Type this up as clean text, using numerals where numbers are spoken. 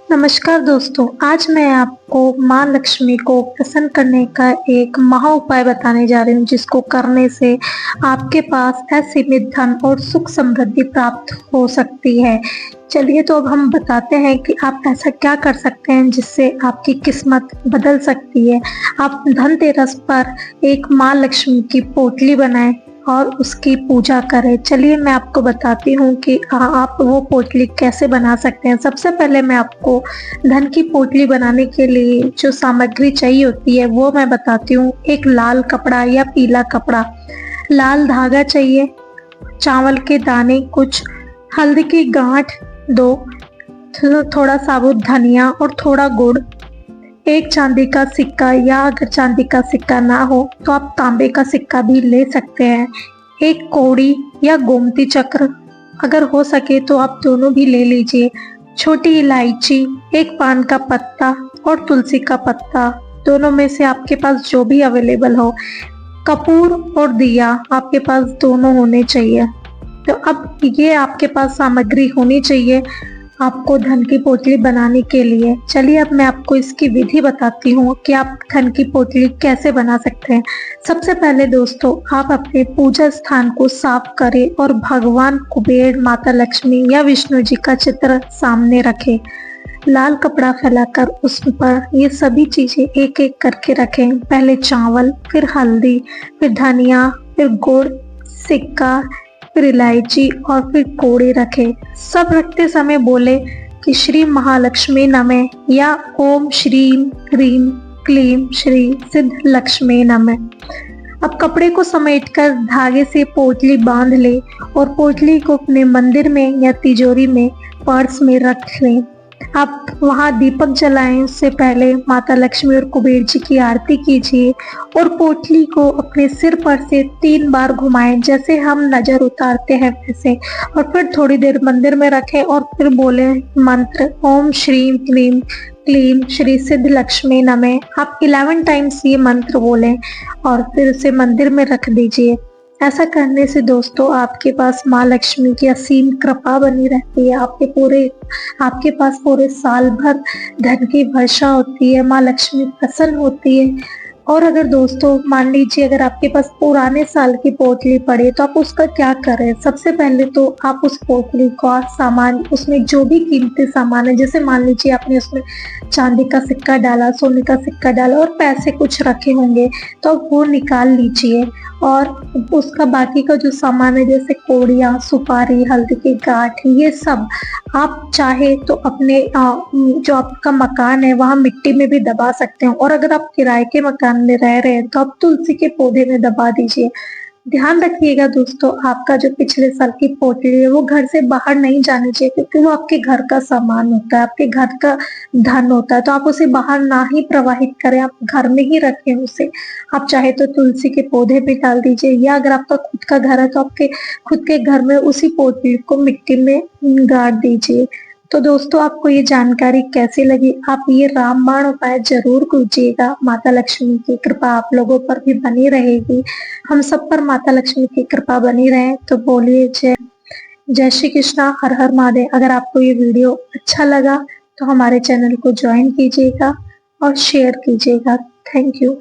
नमस्कार दोस्तों, आज मैं आपको माँ लक्ष्मी को प्रसन्न करने का एक महा उपाय बताने जा रही हूँ, जिसको करने से आपके पास असीमित धन और सुख समृद्धि प्राप्त हो सकती है। चलिए तो अब हम बताते हैं कि आप ऐसा क्या कर सकते हैं जिससे आपकी किस्मत बदल सकती है। आप धनतेरस पर एक माँ लक्ष्मी की पोटली बनाएं और उसकी पूजा करें। चलिए मैं आपको बताती हूँ कि आप वो पोटली कैसे बना सकते हैं। सबसे पहले मैं आपको धन की पोटली बनाने के लिए जो सामग्री चाहिए होती है वो मैं बताती हूँ। एक लाल कपड़ा या पीला कपड़ा, लाल धागा चाहिए, चावल के दाने कुछ, हल्दी की गांठ 2, थोड़ा साबुत धनिया और थोड़ा गुड़, एक चांदी का सिक्का, या अगर चांदी का सिक्का ना हो तो आप तांबे का सिक्का भी ले सकते हैं, एक कौड़ी या गोमती चक्र, अगर हो सके तो आप दोनों भी ले लीजिए, छोटी इलायची, एक पान का पत्ता और तुलसी का पत्ता, दोनों में से आपके पास जो भी अवेलेबल हो, कपूर और दिया आपके पास दोनों होने चाहिए। तो अब ये आपके पास सामग्री होनी चाहिए आपको धन की पोटली बनाने के लिए। चलिए अब मैं आपको इसकी विधि बताती हूँ कि आप धन की पोटली कैसे बना सकते हैं। सबसे पहले दोस्तों, आप अपने पूजा स्थान को साफ करें और भगवान कुबेर, माता लक्ष्मी या विष्णु जी का चित्र सामने रखें। लाल कपड़ा फैलाकर उस पर ये सभी चीजें एक एक करके रखें। पहले चावल, फिर हल्दी, फिर धनिया, फिर गुड़, सिक्का, फिर इलायची और फिर कोड़े रखे। सब रखते समय बोले कि श्री महालक्ष्मी नमः या ओम श्रीम ह्रीम क्लीम श्री सिद्ध लक्ष्मी नमः। अब कपड़े को समेटकर धागे से पोटली बांध ले और पोटली को अपने मंदिर में या तिजोरी में पर्स में रख लें। आप वहां दीपक जलाएं। उससे पहले माता लक्ष्मी और कुबेर जी की आरती कीजिए और पोटली को अपने सिर पर से 3 बार घुमाएं, जैसे हम नजर उतारते हैं वैसे, और फिर थोड़ी देर मंदिर में रखें और फिर बोले मंत्र ओम श्रीम क्लीम क्लीम श्री सिद्ध लक्ष्मी नमः। आप 11 टाइम्स ये मंत्र बोलें और फिर उसे मंदिर में रख दीजिए। ऐसा करने से दोस्तों आपके पास माँ लक्ष्मी की असीम कृपा बनी रहती है। आपके पास पूरे साल भर धन की वर्षा होती है, माँ लक्ष्मी प्रसन्न होती है। और अगर दोस्तों मान लीजिए अगर आपके पास पुराने साल की पोटली पड़े तो आप उसका क्या करें। सबसे पहले तो आप उस पोटली का सामान, उसमें जो भी कीमती सामान है, जैसे मान लीजिए आपने उसमें चांदी का सिक्का डाला, सोने का सिक्का डाला और पैसे कुछ रखे होंगे, तो आप वो निकाल लीजिए। और उसका बाकी का जो सामान है, जैसे कोड़ियाँ, सुपारी, हल्दी की गांठ, ये सब आप चाहे तो अपने जो आपका मकान है वहां मिट्टी में भी दबा सकते हैं। और अगर आप किराए के मकान में रह रहे हैं तो आप तुलसी के पौधे में दबा दीजिए। ध्यान रखिएगा दोस्तों, आपका जो पिछले साल की पोटली है वो घर से बाहर नहीं जानी चाहिए, क्योंकि वो आपके घर का सामान होता है, आपके घर का धन होता है। तो आप उसे बाहर ना ही प्रवाहित करें, आप घर में ही रखें उसे। आप चाहे तो तुलसी के पौधे भी डाल दीजिए, या अगर आपका खुद का घर है तो आपके खुद के घर में उसी पोटली को मिट्टी में गाड़ दीजिए। तो दोस्तों आपको ये जानकारी कैसी लगी? आप ये रामबाण उपाय जरूर कीजिएगा। माता लक्ष्मी की कृपा आप लोगों पर भी बनी रहेगी। हम सब पर माता लक्ष्मी की कृपा बनी रहे। तो बोलिए जय जय श्री कृष्णा, हर हर महादेव। अगर आपको ये वीडियो अच्छा लगा तो हमारे चैनल को ज्वाइन कीजिएगा और शेयर कीजिएगा। Thank you.